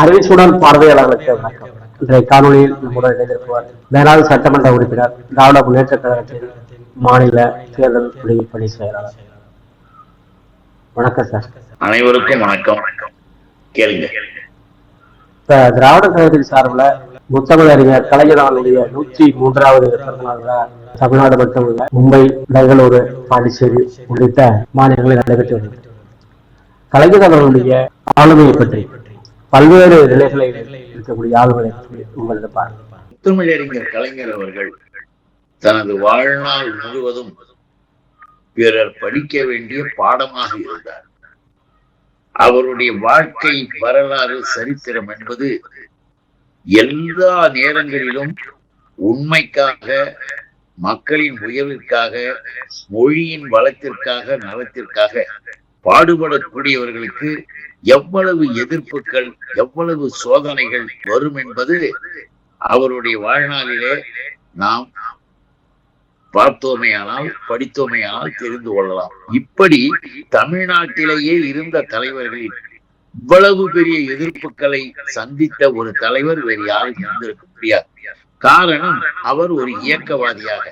அறிவிச்சுடன் பார்வையாளர்களுக்கு வணக்கம். இன்றைய காணொலியில் நம்முடன் இணைந்திருப்பவர் மேலாள் சட்டமன்ற உறுப்பினர், திராவிட முன்னேற்ற கழகத்தின் மாநில தேர்தல் பிரிவு பணி செயலாளர். வணக்கம் சார். அனைவருக்கும் வணக்கம். கேளுங்க. இப்ப திராவிட கழகத்தின் சார்பில் முத்தமிழறிஞர் கலைஞர் அவர்களுடைய 103வது பிறந்த நாள் தமிழ்நாடு மட்டுமல்ல, மும்பை, பெங்களூரு, பாண்டிச்சேரி உள்ளிட்ட மாநிலங்களில் நடைபெற்று வருகிறது. கலைஞர் அவர்களுடைய ஆளுமையை பற்றி பல்வேறு நிலைகளில் இருக்கக்கூடிய ஆளுமையை உங்களது பார்வை. முத்தமிழறிஞர் கலைஞர் அவர்கள் தனது வாழ்நாள் முழுவதும் பிறர் படிக்க வேண்டிய பாடமாக இருந்தார். அவருடைய வாழ்க்கை வரலாறு, சரித்திரம் என்பது எல்லா நேரங்களிலும் உண்மைக்காக, மக்களின் உயர்விற்காக, மொழியின் வளத்திற்காக, நலத்திற்காக பாடுபடக்கூடியவர்களுக்கு எவ்வளவு எதிர்ப்புகள், எவ்வளவு சோதனைகள் வரும் என்பது அவருடைய வாழ்நாளிலே நாம் பார்த்தோமேயானால், படித்தோமேயானால் தெரிந்து கொள்ளலாம். இப்படி தமிழ்நாட்டிலேயே இருந்த தலைவர்களில் இவ்வளவு பெரிய எதிர்ப்புகளை சந்தித்த ஒரு தலைவர் வேறு யாரும் இருந்திருக்க முடியாது. காரணம், அவர் ஒரு இயக்கவாதியாக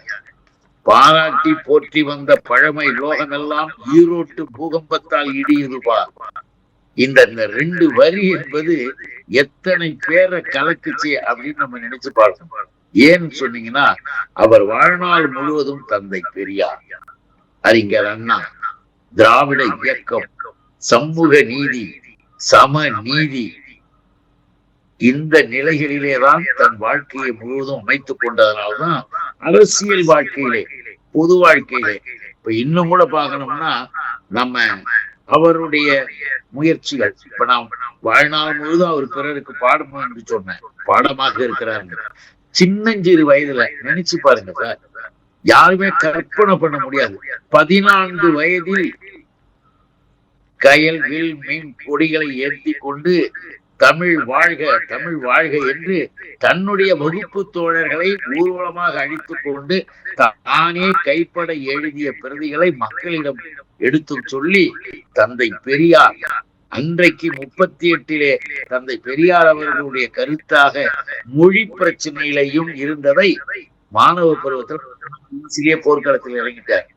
பாராட்டி போற்றி வந்த பழமை லோகமெல்லாம் ஈரோட்டு பூகம்பத்தால் இடியுதுபா. இந்த 2 வரி என்பது எத்தனை பேரை கலக்குச்சு அப்படின்னு நம்ம நினைச்சு பார்க்கணும். ஏன்னு சொன்னீங்கன்னா, அவர் வாழ்நாள் முழுவதும் தந்தை பெரியார், அறிஞர் அண்ணா, திராவிட இயக்கம், சமூக நீதி, சம நீதி, இந்த நிலைகளிலேதான் தன் வாழ்க்கையை முழுவதும் அமைத்துக் கொண்டதனால்தான் அரசியல் வாழ்க்கையிலே, பொது வாழ்க்கையிலே, இப்ப இன்னும் கூட பார்க்கணும்னா, நம்ம அவருடைய முயற்சிகள், இப்ப நாம் வாழ்நாள் முழுவதும் அவர் பிறருக்கு பாடம் என்று சொன்ன பாடமாக இருக்கிறாங்க. சின்னஞ்சிறு வயதுல நினைச்சு பாருங்க சார், யாருமே கற்பனை பண்ண முடியாது. 14 வயதில் கயல், வில், மீன் கொடிகளை ஏற்றி கொண்டு தமிழ் வாழ்க, தமிழ் வாழ்க என்று தன்னுடைய வகுப்பு தோழர்களை ஊர்வலமாக அழித்துக் கொண்டு தானே கைப்பட எழுதிய பிரதிகளை மக்களிடம் எடுத்து சொல்லி, தந்தை பெரியார் அன்றைக்கு 38 தந்தை பெரியார் அவர்களுடைய கருத்தாக மொழி பிரச்சனையிலையும் இருந்ததை மாணவ பருவத்தில் சிறிய போர்க்களத்தில் இறங்கிட்டார்.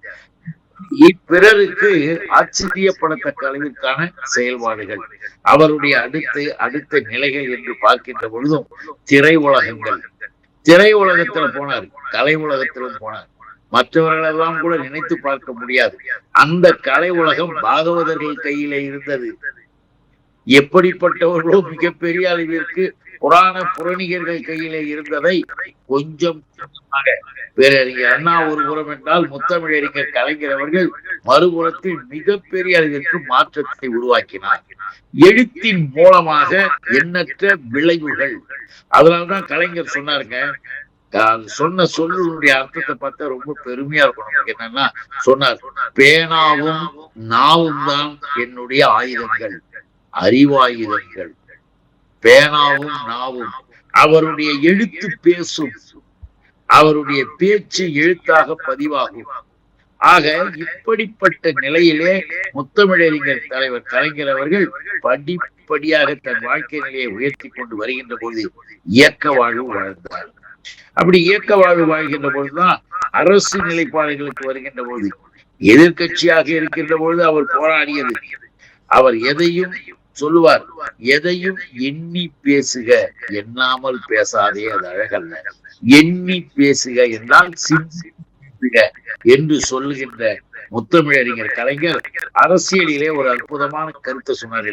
பிறருக்கு ஆச்சரியப்படத்தக்க அளவிற்கான செயல்பாடுகள், அவருடைய அடுத்த நிலைகள் என்று பார்க்கின்ற பொழுதும் திரை உலகத்துல போனார், கலை உலகத்திலும் போனார். மற்றவர்களெல்லாம் கூட நினைத்து பார்க்க முடியாது. அந்த கலை உலகம் பாகவதர்கள் கையிலே இருந்தது. எப்படிப்பட்டவர்களோ மிகப்பெரிய அளவிற்கு புரணிகர்கள் கையிலே இருந்ததை கொஞ்சம் பேரறிஞர் அண்ணா ஒரு புறம் என்றால், முத்தமிழறிஞர் கலைஞர் அவர்கள் மறுபுறத்தில் மிகப்பெரிய அளவிற்கு மாற்றத்தை உருவாக்கினார். எழுத்தின் மூலமாக எண்ணற்ற விளைவுகள். அதனால்தான் கலைஞர் சொன்னாருங்க, சொன்ன சொல்லுடைய அர்த்தத்தை பார்த்தா ரொம்ப பெருமையா இருக்கணும். என்னன்னா சொன்னார், பேனாவும் நாவும் தான் என்னுடைய ஆயுதங்கள், அறிவாயுதங்கள். பேனாவும் நாவும். அவருடைய எழுத்து பேசும், அவருடைய பேச்சு எழுத்தாக பதிவாகும். ஆக இப்படிப்பட்ட நிலையிலே முத்தமிழறிஞர் தலைவர் கலைஞர் அவர்கள் படிப்படியாக தன் வாழ்க்கை நிலையை உயர்த்தி கொண்டு வருகின்ற பொழுது இயக்க வாழ்வு வாழ்ந்தார். அப்படி இயக்க வாழ்வு வாழ்கின்ற பொழுதுதான் அரசு நிலைப்பாடுகளுக்கு வருகின்ற பொழுது, எதிர்கட்சியாக இருக்கின்ற பொழுது அவர் போராடியது, அவர் எதையும் சொல்லுவார், எதையும் எண்ணி பேசுக, எண்ணாமல் பேசாதே, அது அழகல்ல. எண்ணி பேசுக என்றால் சிந்திக்க என்று சொல்லுகின்ற முத்தமிழறிஞர் கலைஞர் அரசியலிலே ஒரு அற்புதமான கருத்தை சொன்னார்.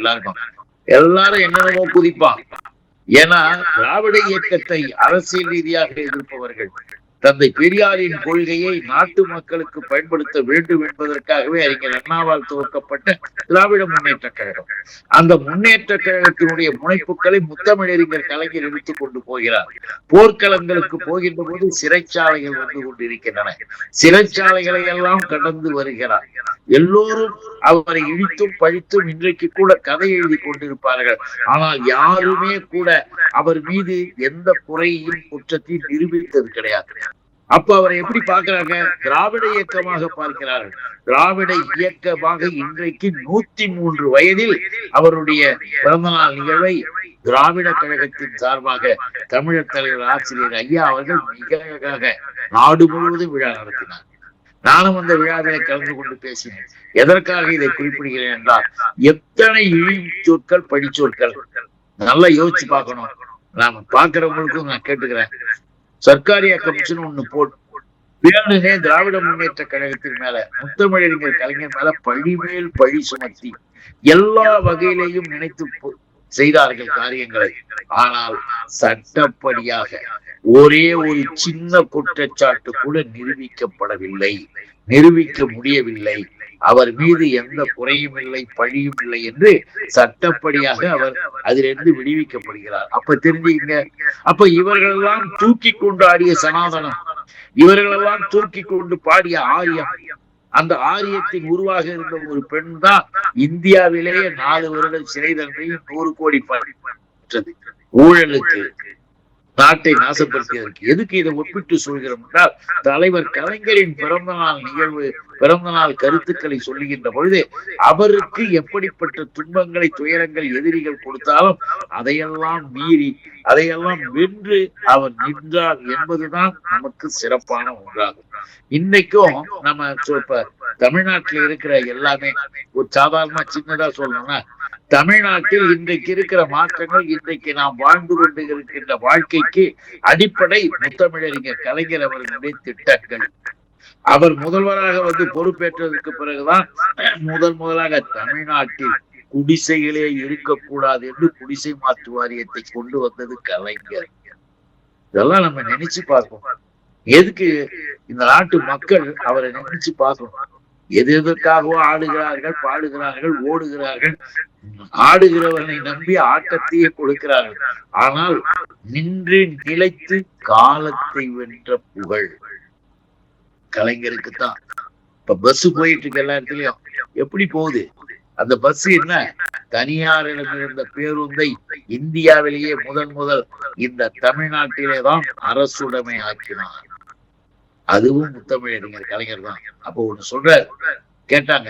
எல்லாரும் என்னென்னமோ குதிப்பான். ஏன்னா திராவிட இயக்கத்தை அரசியல் ரீதியாக எதிர்ப்பவர்கள் தந்தை பெரியாரின் கொள்கையை நாட்டு மக்களுக்கு பயன்படுத்த வேண்டும் என்பதற்காகவே அறிஞர் அண்ணாவால் துவக்கப்பட்ட திராவிட முன்னேற்ற கழகம், அந்த முன்னேற்ற கழகத்தினுடைய முனைப்புகளை முத்தமிழறிஞர் கலைஞர் எடுத்துக் கொண்டு போகிறார். போர்க்களங்களுக்கு போகின்ற போது சிறைச்சாலைகள் வந்து கொண்டிருக்கின்றன, சிறைச்சாலைகளை எல்லாம் கடந்து வருகிறார். எல்லோரும் அவரை இழித்தும் பழித்தும் இன்றைக்கு கூட கதை எழுதி கொண்டிருப்பார்கள். ஆனால் யாருமே கூட அவர் மீது எந்த குறையையும் குற்றத்தையும் நிரூபித்தது கிடையாது. அப்ப அவரை எப்படி பார்க்கிறாங்க? திராவிட இயக்கமாக பார்க்கிறார்கள். திராவிட இயக்கமாக இன்றைக்கு 103 வயதில் அவருடைய பிறந்தநாள் நிகழ்வை திராவிட கழகத்தின் சார்பாக தமிழர் தலைவர் ஆசிரியர் ஐயா அவர்கள் மிக நாடு முழுவதும் விழா நடத்தினார். நானும் அந்த விழாவிலே கலந்து கொண்டு பேசினேன். எதற்காக இதை குறிப்பிடுகிறேன் என்றால், எத்தனை இழி சொற்கள் படிச்சொற்கள் நல்லா யோசிச்சு பார்க்கணும். நாம பாக்குறவங்களுக்கும் நான் கேட்டுக்கிறேன். சர்க்காரியா கமிஷன் ஒண்ணு போட்டு வேணுனே திராவிட முன்னேற்ற கழகத்தின் மேல, முத்தமிழறிஞர் கலைஞர் மேல பழி மேல் பழி சுமத்தி எல்லா வகையிலையும் நினைத்து செய்தார்கள் காரியங்களை. ஆனால் சட்டப்படியாக ஒரே ஒரு சின்ன குற்றச்சாட்டு கூட நிரூபிக்கப்படவில்லை, நிரூபிக்க முடியவில்லை. அவர் மீது எந்த குறையும் இல்லை, பழியும் இல்லை என்று சட்டப்படியாக அவர் அதிலிருந்து விடுவிக்கப்படுகிறார். அப்ப தெரிஞ்சுங்க. அப்ப இவர்களெல்லாம் தூக்கி கொண்டு ஆடிய சனாதனம், இவர்களெல்லாம் தூக்கி கொண்டு பாடிய ஆரியம், அந்த ஆரியத்தின் உருவாக இருந்த ஒரு பெண் தான் இந்தியாவிலேயே 4 வருடம் சிறை தண்டனையும் 100 கோடி பெற்றது. ஊழலுக்கு, நாட்டை நாசப்படுத்தியதற்கு. எதுக்கு இதை ஒப்பிட்டு சொல்கிறோம் என்றால், தலைவர் கலைஞரின் பிறந்த நாள் நிகழ்வு, பிறந்த நாள் கருத்துக்களை சொல்லுகின்ற பொழுது அவருக்கு எப்படிப்பட்ட துன்பங்களை, துயரங்கள் எதிரிகள் கொடுத்தாலும் அதையெல்லாம் மீறி, அதையெல்லாம் வென்று அவர் நின்றார் என்பதுதான் நமக்கு சிறப்பான ஒன்றாகும். இன்னைக்கும் நம்ம இப்ப தமிழ்நாட்டில் இருக்கிற எல்லாமே ஒரு சாதாரண சின்னதா சொல்லணும்னா, தமிழ்நாட்டில் இன்றைக்கு இருக்கிற மாற்றங்கள், இன்றைக்கு நாம் வாழ்ந்து கொண்டு இருக்கின்ற வாழ்க்கைக்கு அடிப்படை முத்தமிழறிஞர் கலைஞர் அவர்களுடைய திட்டங்கள். அவர் முதல்வராக வந்து பொறுப்பேற்றதற்கு பிறகுதான் முதலாக தமிழ்நாட்டில் குடிசைகளே இருக்கக்கூடாது என்று குடிசை மாற்று வாரியத்தை கொண்டு வந்தது கலைஞர். இதெல்லாம் நம்ம நினைச்சு பார்ப்போம். எதுக்கு இந்த நாட்டு மக்கள் அவரை நினைச்சு பார்க்கணும். எதற்காகவோ ஆடுகிறார்கள், பாடுகிறார்கள், ஓடுகிறார்கள், ஆடுகிறவர்களை நம்பி ஆட்டத்தையே கொடுக்கிறார்கள். ஆனால் நின்று நிலைத்து காலத்தை வென்ற புகழ் கலைஞருக்குத்தான். இப்ப பஸ் போயிட்டு இருக்கு எல்லா இடத்துலயும். எப்படி போகுது அந்த பஸ்? என்ன, தனியாரிடம் இருந்த பேருந்தை இந்தியாவிலேயே முதல் இந்த தமிழ்நாட்டிலே தான் அரசுடைமை ஆக்கினார். அதுவும் முத்தமிழறிஞர் கலைஞர் தான். அப்போ ஒண்ணு சொல்ற, கேட்டாங்க,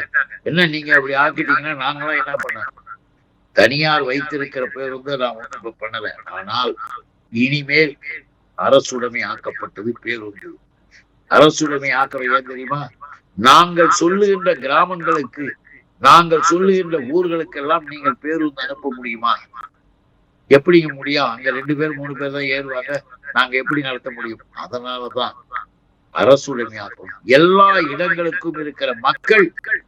என்ன நீங்க அப்படி ஆக்கிட்டீங்கன்னா நாங்களாம் என்ன பண்ண? தனியார் வைத்திருக்கிற பேருந்து நான் ஒண்ணும் பண்ணல. ஆனால் இனிமேல் அரசுடைமை ஆக்கப்பட்டது பேருந்து. அரசுடைமை ஆக்கவை ஏன் தெரியுமா? நாங்கள் சொல்லுகின்ற கிராமங்களுக்கு, நாங்கள் சொல்லுகின்ற ஊர்களுக்கெல்லாம் நீங்கள் பேருந்து அனுப்ப முடியுமா? எப்படிங்க முடியும்? அங்க 2 பேர் 3 பேர் தான் ஏறுவாங்க. நாங்க எப்படி நடத்த முடியும்? அதனாலதான் அரசுடைமையாக்கும். எல்லா இடங்களுக்கும் இருக்கிற மக்கள்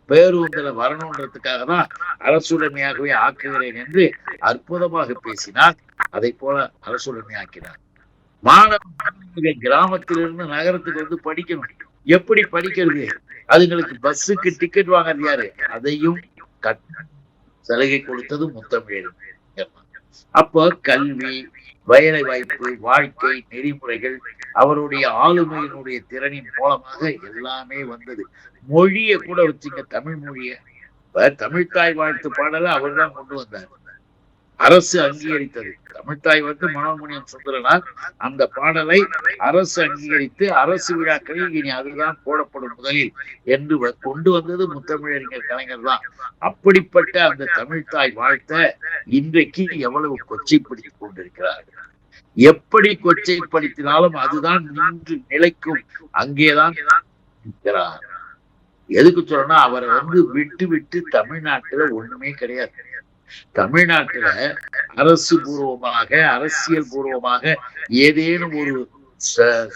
பேருந்துல வரணுன்றதுக்காக தான் அரசுடைமையாகவே ஆக்குகிறேன் என்று அற்புதமாக பேசினார். அதை போல அரசுடைமையாக்கினார். மாணவர்கள் கிராமத்திலிருந்து நகரத்துக்கு வந்து படிக்கணும். எப்படி படிக்கிறது? அதுங்களுக்கு பஸ்ஸுக்கு டிக்கெட் வாங்குறது யாரு? அதையும் சலுகை கொடுத்தது முத்தமிழறிஞர். அப்போ கல்வி, வேலை வாய்ப்பு, வாழ்க்கை நெறிமுறைகள், அவருடைய ஆளுமையினுடைய திறனின் மூலமாக எல்லாமே வந்தது. மொழியை கூட வச்சுங்க, தமிழ் மொழிய. தமிழ்தாய் வாழ்த்து பாடலை அவர் தான் கொண்டு வந்தார். அரசு அங்கீகரித்தது. தமிழ்தாய் வந்து மனோன்மணியம் சுந்தரனார். அந்த பாடலை அரசு அங்கீகரித்து அரசு விழாக்களில் இனி அதுதான் போடப்படும் முதலில் என்று கொண்டு வந்தது முத்தமிழறிஞர் கலைஞர் தான். அப்படிப்பட்ட அந்த தமிழ்தாய் வாழ்த்த இன்றைக்கு எவ்வளவு கொச்சைப்படுத்திக் கொண்டிருக்கிறார்கள். எப்படி கொச்சைப்படுத்தினாலும் அதுதான் நின்று நிலைக்கும். அங்கேதான் இருக்கிறார். எதுக்கு சொல்றேன்னா, அவரை வந்து விட்டு விட்டு தமிழ்நாட்டுல ஒண்ணுமே கிடையாது. தமிழ்நாட்டுல அரசு பூர்வமாக, அரசியல் பூர்வமாக ஏதேனும் ஒரு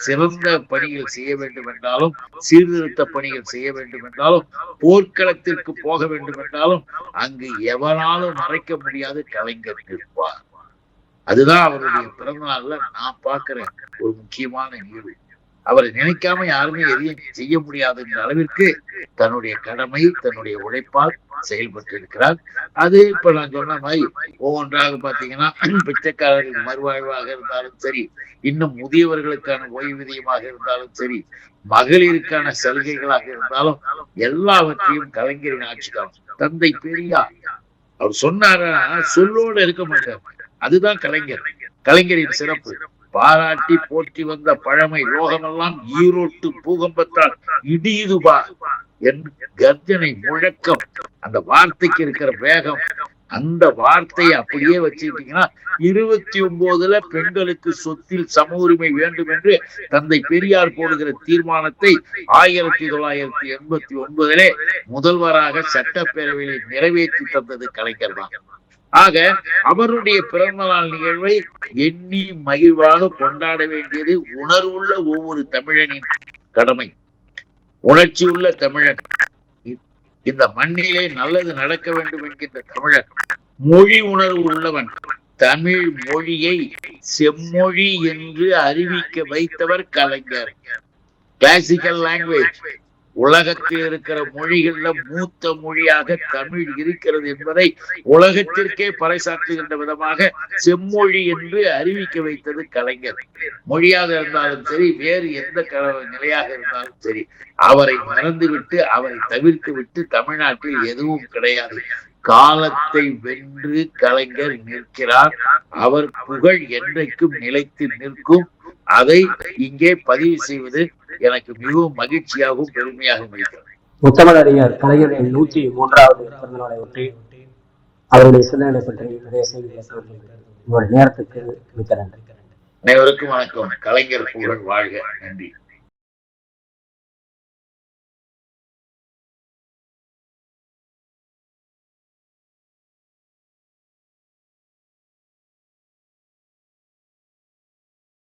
சிறந்த பணிகள் செய்ய வேண்டும் என்றாலும், சீர்திருத்த பணிகள் செய்ய வேண்டும் என்றாலும், போர்க்களத்திற்கு போக வேண்டும் என்றாலும் அங்கு எவனாலும் மறைக்க முடியாது கலைஞர் இருப்பார். அதுதான் அவருடைய பிறந்த நாள்ல நான் பார்க்கிறேன் ஒரு முக்கியமான நிகழ்வு. அவரை நினைக்காம யாருமே எதையும் செய்ய முடியாது என்ற அளவிற்கு தன்னுடைய கடமை, தன்னுடைய உழைப்பால் செயல்பட்டு இருக்கிறார். அது இப்ப நான் சொன்ன மாதிரி ஒவ்வொன்றாக பாத்தீங்கன்னா, பிச்சைக்காரர்கள் மறுவாழ்வாக இருந்தாலும் சரி, இன்னும் முதியவர்களுக்கான ஓய்வூதியமாக இருந்தாலும் சரி, மகளிருக்கான சலுகைகளாக இருந்தாலும் எல்லாவற்றையும் கலைஞரின் ஆட்சிதான். தந்தை பெரியார் அவர் சொன்னாரா, சொல்லோடு இருக்க மாட்டார். அதுதான் கலைஞர். கலைஞரின் சிறப்பு. பாராட்டி போற்றி வந்த பழமை லோகமெல்லாம் ஈரோட்டு பூகம்பத்தால் இடியுதுபா என்று கர்ஜனை முழக்கம், அந்த வார்த்தைக்கு இருக்கிற வேகம், அந்த வார்த்தையை அப்படியே வச்சுக்கிட்டீங்கன்னா 29 பெண்களுக்கு சொத்தில் சம உரிமை வேண்டும் என்று தந்தை பெரியார் போடுகிற தீர்மானத்தை 1989 முதல்வராக சட்டப்பேரவையில் நிறைவேற்றி தந்தது கலைஞர் தான். ஆக அவருடைய பிறந்த நாள் நிகழ்வை எண்ணி மகிழ்வாக கொண்டாட வேண்டியது உணர்வுள்ள ஒவ்வொரு தமிழனின் கடமை. உணர்ச்சி உள்ள தமிழன், இந்த மண்ணிலே நல்லது நடக்க வேண்டும் என்கின்ற தமிழன், மொழி உணர்வு உள்ளவன், தமிழ் மொழியை செம்மொழி என்று அறிவிக்க வைத்தவர் கலைஞர். கிளாசிக்கல் லாங்குவேஜ், உலகத்தில் இருக்கிற மொழிகள்ல மூத்த மொழியாக தமிழ் இருக்கிறது என்பதை உலகத்திற்கே பறைசாற்றுகின்ற விதமாக செம்மொழி என்று அறிவிக்க வைத்தது கலைஞர். மொழியாக இருந்தாலும் சரி, வேறு எந்த நிலையாக இருந்தாலும் சரி, அவரை மறந்துவிட்டு அவரை தவிர்த்து விட்டு தமிழ்நாட்டில் எதுவும் கிடையாது. காலத்தை வென்று கலைஞர் நிற்கிறார். அவர் புகழ் என்றைக்கும் நிலைத்து நிற்கும். அதை இங்கே பதிவு செய்வது எனக்கு மிகவும் மகிழ்ச்சியாகவும் பெருமையாகவும் இருக்கிறது. முத்தமிழறிஞர் கலைஞரின் 103வது பிறந்த நாளை ஒட்டி அவருடைய சிந்தனை பற்றி நிறைய செய்திகளை உங்களுடைய நேரத்துக்கு மிக்க நன்றி. அனைவருக்கும் வணக்கம். கலைஞர் புகழ் வாழ்க. நன்றி.